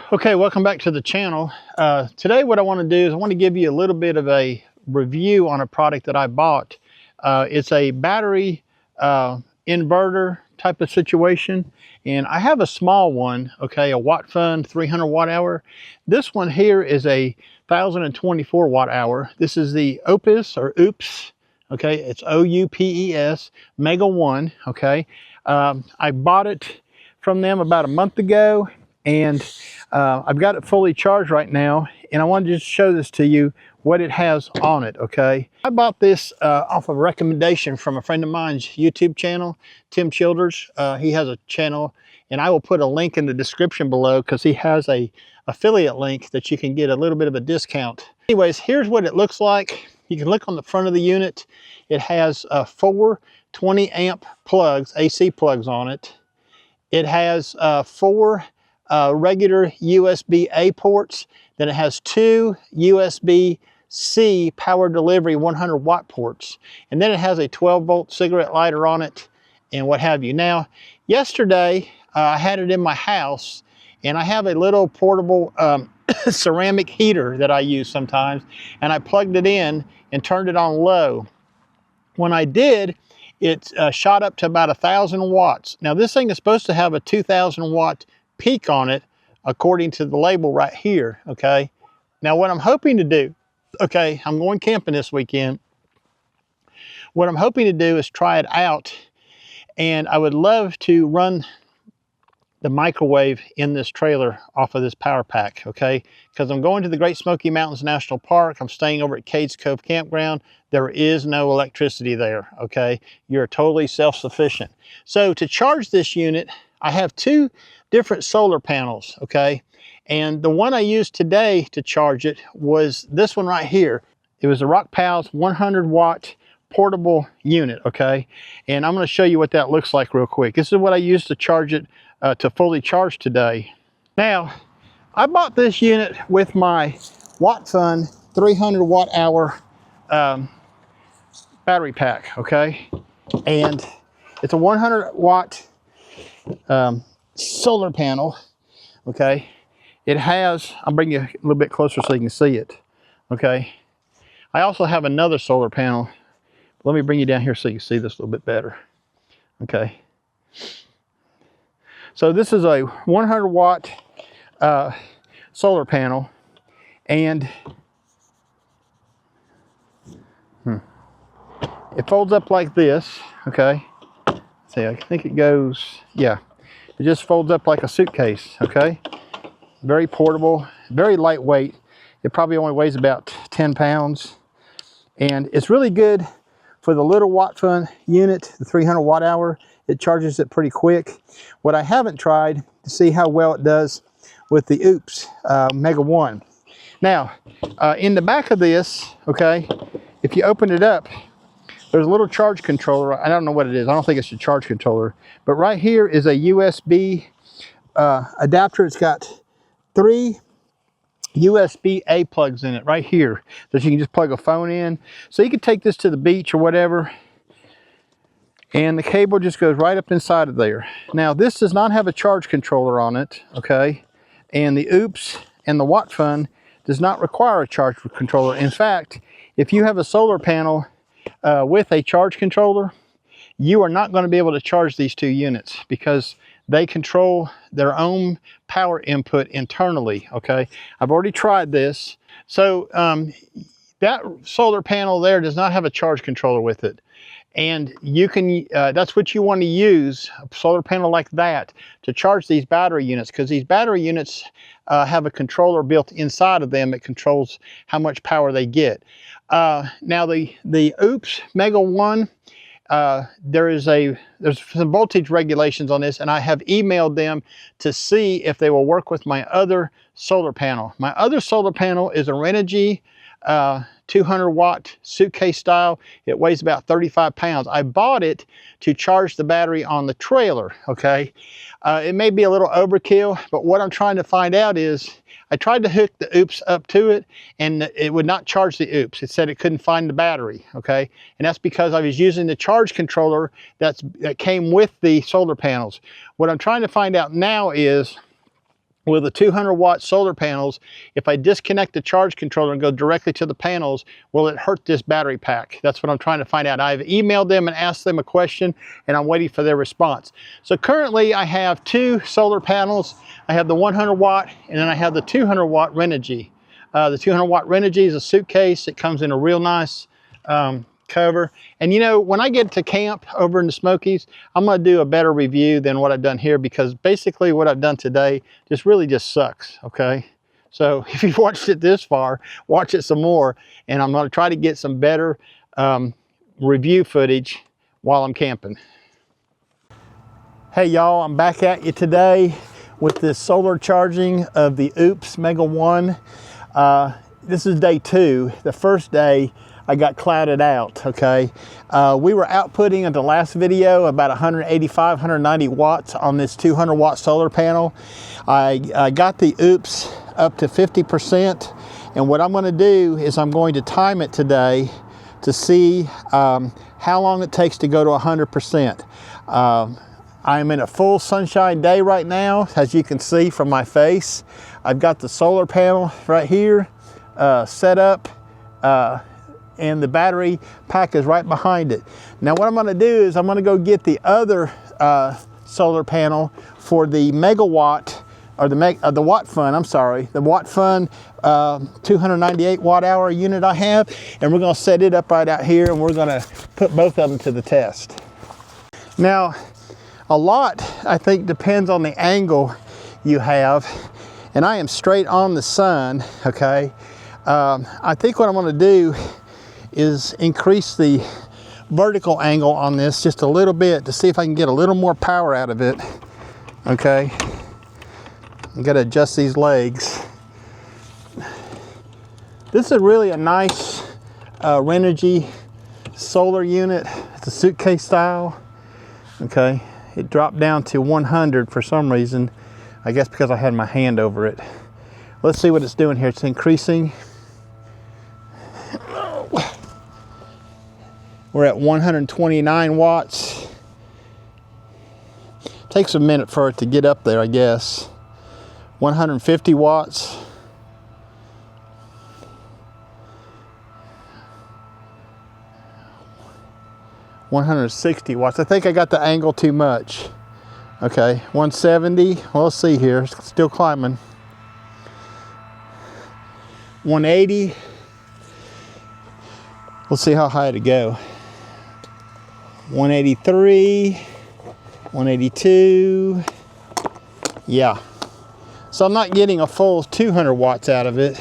Okay, welcome back to the channel. Today what I want to do is I want to give you a little bit of a review on a product that I bought. It's a battery inverter type of situation, and I have a small one, okay, a WattFun 300 watt hour. This one here is a 1024 watt hour. This is the OUPES, okay, it's OUPES Mega 1, okay. I bought it from them about a month ago, and I've got it fully charged right now, and I want to just show this to you what it has on it, okay? I bought this off of a recommendation from a friend of mine's YouTube channel, Tim Childers. He has a channel, and I will put a link in the description below because he has a affiliate link that you can get a little bit of a discount. Anyways, here's what it looks like. You can look on the front of the unit. It has 4 20 amp plugs, AC plugs on it. It has 4 regular USB-A ports. Then it has 2 USB-C power delivery 100 watt ports. And then it has a 12 volt cigarette lighter on it and what have you. Now, yesterday I had it in my house, and I have a little portable ceramic heater that I use sometimes, and I plugged it in and turned it on low. When I did, it shot up to about 1,000 watts. Now this thing is supposed to have a 2,000 watt peak on it according to the label right here, okay? Now what I'm hoping to do, okay, I'm going camping this weekend. What I'm hoping to do is try it out, and I would love to run the microwave in this trailer off of this power pack, okay? Because I'm going to the Great Smoky Mountains National Park. I'm staying over at Cades Cove Campground. There is no electricity there, okay? You're totally self-sufficient. So to charge this unit, I have 2 different solar panels, okay? And the one I used today to charge it was this one right here. It was a Rockpals 100 watt portable unit, okay? And I'm gonna show you what that looks like real quick. This is what I used to charge it to fully charge today. Now, I bought this unit with my WattFun 300 watt hour battery pack, okay? And it's a 100 watt solar panel, okay? It has, I'll bring you a little bit closer so you can see it, okay? I also have another solar panel. Let me bring you down here so you can see this a little bit better, okay? So this is a 100 watt solar panel, and it folds up like this, okay? See, I think it goes, yeah. It just folds up like a suitcase, okay? Very portable, very lightweight. It probably only weighs about 10 pounds. And it's really good for the little WattFun unit, the 300 watt hour. It charges it pretty quick. What I haven't tried to see how well it does with the OUPES Mega 1. Now, in the back of this, okay, if you open it up, there's a little charge controller. I don't know what it is. I don't think it's a charge controller. But right here is a USB adapter. It's got 3 USB-A plugs in it right here that you can just plug a phone in. So you can take this to the beach or whatever, and the cable just goes right up inside of there. Now this does not have a charge controller on it, okay? And the OUPES and the WattFun does not require a charge controller. In fact, if you have a solar panel with a charge controller, you are not going to be able to charge these 2 units because they control their own power input internally, okay? I've already tried this. So that solar panel there does not have a charge controller with it. And you can, that's what you want to use, a solar panel like that, to charge these battery units, because these battery units have a controller built inside of them that controls how much power they get. Now the OUPES Mega 1, there's some voltage regulations on this, and I have emailed them to see if they will work with my other solar panel. My other solar panel is a Renogy 200 watt suitcase style. It weighs about 35 pounds. I bought it to charge the battery on the trailer, okay? It may be a little overkill, but what I'm trying to find out is, I tried to hook the OUPES up to it, and it would not charge the OUPES. It said it couldn't find the battery, okay? And that's because I was using the charge controller that came with the solar panels. What I'm trying to find out now is, with the 200-watt solar panels, if I disconnect the charge controller and go directly to the panels, will it hurt this battery pack? That's what I'm trying to find out. I've emailed them and asked them a question, and I'm waiting for their response. So currently I have 2 solar panels. I have the 100-watt, and then I have the 200-watt Renogy. The 200-watt Renogy is a Suitcase. It comes in a real nice cover. And you know, when I get to camp over in the Smokies, I'm going to do a better review than what I've done here, because basically what I've done today really just sucks. Okay, so if you've watched it this far, watch it some more, and I'm going to try to get some better review footage while I'm camping. Hey y'all, I'm back at you today with this solar charging of the OUPES Mega 1. This is day 2. The first day I got clouded out, okay? We were outputting in the last video about 185, 190 watts on this 200-watt solar panel. I got the OUPES up to 50%, and what I'm gonna do is I'm going to time it today to see how long it takes to go to 100%. I'm in a full sunshine day right now, as you can see from my face. I've got the solar panel right here set up, and the battery pack is right behind it. Now what I'm going to do is I'm going to go get the other solar panel for the megawatt, or the watt fun, I'm sorry, the watt fun 298 watt hour unit I have, and we're going to set it up right out here, and we're going to put both of them to the test. Now a lot, I think, depends on the angle you have, and I am straight on the sun, okay? I think what I'm going to do is increase the vertical angle on this just a little bit to see if I can get a little more power out of it. Okay, I'm gonna adjust these legs. This is really a nice Renogy solar unit. It's a Suitcase style. Okay, it dropped down to 100 for some reason, I guess because I had my hand over it. Let's see what it's doing here. It's increasing. We're at 129 watts. Takes a minute for it to get up there, I guess. 150 watts. $160 watts. I think I got the angle too much. Okay, 170. Well, let's see here. It's still climbing. 180. We'll see how high to go. 183, 182. Yeah. So I'm not getting a full 200 watts out of it,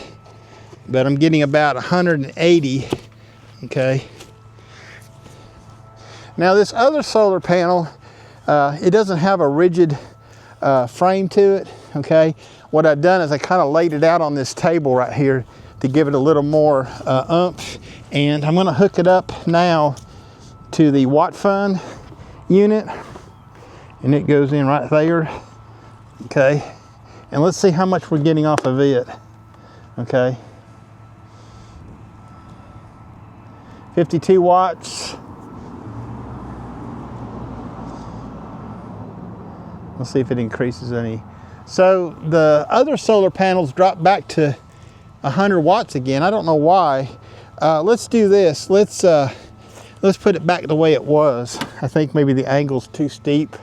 but I'm getting about 180. Okay. Now this other solar panel, it doesn't have a rigid frame to it. Okay. What I've done is I kind of laid it out on this table right here to give it a little more oomph, and I'm going to hook it up now to the watt fun unit, and it goes in right there. Okay, and let's see how much we're getting off of it. Okay, 52 watts. Let's see if it increases any. So the other solar panels drop back to 100 watts again. I don't know why. Let's do this. Let's put it back the way it was. I think maybe the angle's too steep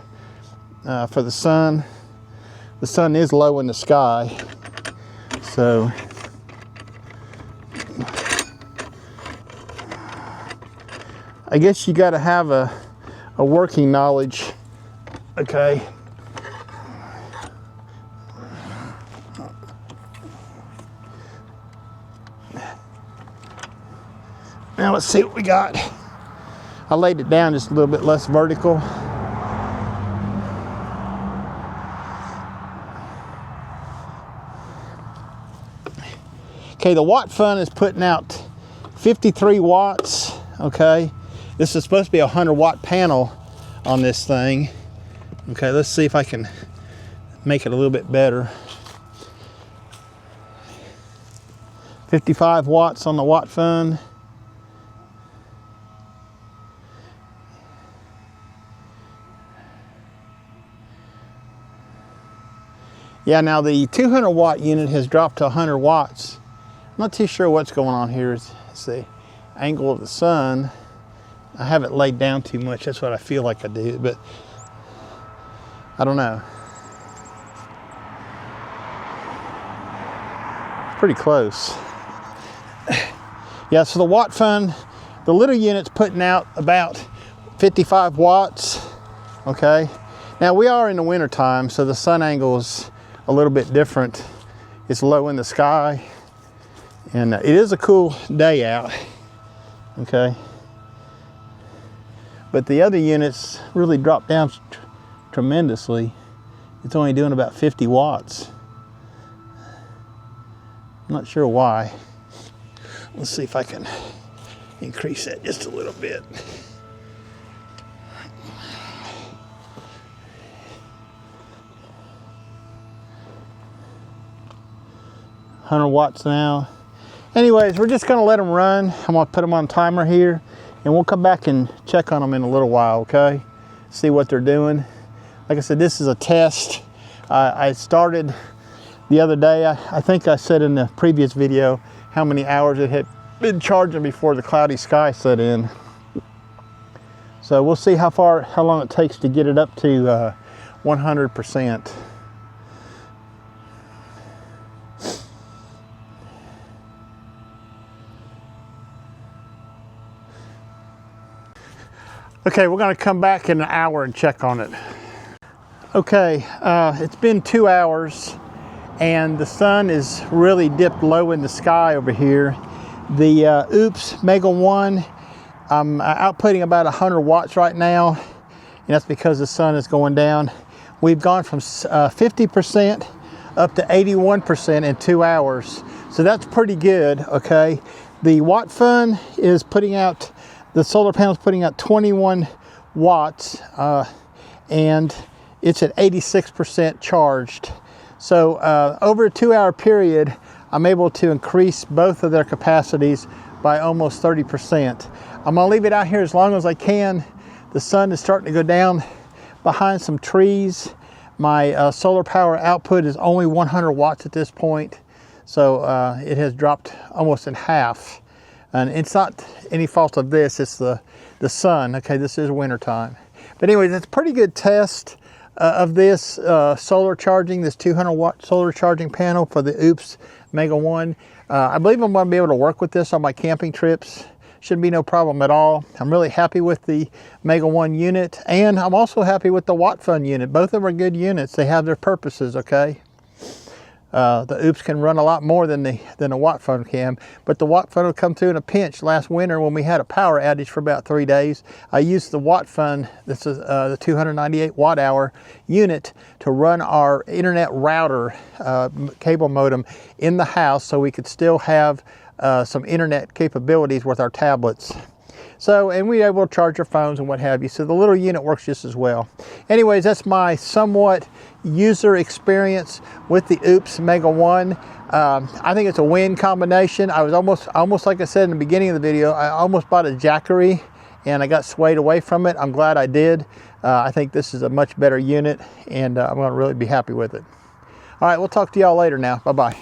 for the sun. The sun is low in the sky, so I guess you got to have a working knowledge. Okay. Now let's see what we got. I laid it down just a little bit less vertical. Okay, the watt fun is putting out 53 watts. Okay, this is supposed to be a 100-watt panel on this thing. Okay, let's see if I can make it a little bit better. 55 watts on the watt fun. Yeah, now the 200 watt unit has dropped to 100 watts. I'm not too sure what's going on here. It's the angle of the sun. I have it laid down too much. That's what I feel like I do, but I don't know. Pretty close. Yeah, so the watt fun, the little unit's putting out about 55 watts, okay? Now we are in the winter time, so the sun angle is a little bit different. It's low in the sky, and it is a cool day out, okay? But the other units really dropped down tremendously. It's only doing about 50 watts. I'm not sure why. Let's see if I can increase that just a little bit. 100 watts now. Anyways, we're just gonna let them run. I'm gonna put them on timer here, and we'll come back and check on them in a little while, okay? See what they're doing. Like I said, this is a test. I started the other day. I think I said in the previous video how many hours it had been charging before the cloudy sky set in. So we'll see how long it takes to get it up to 100%. Okay, we're gonna come back in an hour and check on it. Okay, it's been 2 hours and the sun is really dipped low in the sky over here. The OUPES Mega 1, I'm outputting about 100 watts right now, and that's because the sun is going down. We've gone from 50% up to 81% in 2 hours. So that's pretty good, okay? The watt fun is putting out, the solar panel is putting out 21 watts, and it's at 86% charged. So over a 2 hour period, I'm able to increase both of their capacities by almost 30%. I'm gonna leave it out here as long as I can. The sun is starting to go down behind some trees. My solar power output is only 100 watts at this point. So it has dropped almost in half. And it's not any fault of this, it's the sun. Okay, this is winter time. But anyway, that's a pretty good test of this solar charging, this 200 watt solar charging panel for the OUPES Mega 1. I believe I'm going to be able to work with this on my camping trips. Shouldn't be no problem at all. I'm really happy with the Mega 1 unit, and I'm also happy with the Watt Fun unit. Both of them are good units. They have their purposes, okay? The OUPES can run a lot more than the Watt Fun can, but the Watt Fun will come through in a pinch. Last winter when we had a power outage for about 3 days, I used the Watt Fun, this is the 298 watt hour unit, to run our internet router cable modem in the house so we could still have some internet capabilities with our tablets. So, and we were able to charge our phones and what have you. So the little unit works just as well. Anyways, that's my somewhat user experience with the OUPES Mega 1. I think it's a win combination. I was almost like I said in the beginning of the video, I almost bought a Jackery and I got swayed away from it. I'm glad I did. I think this is a much better unit, and I'm going to really be happy with it. All right, we'll talk to y'all later now. Bye-bye.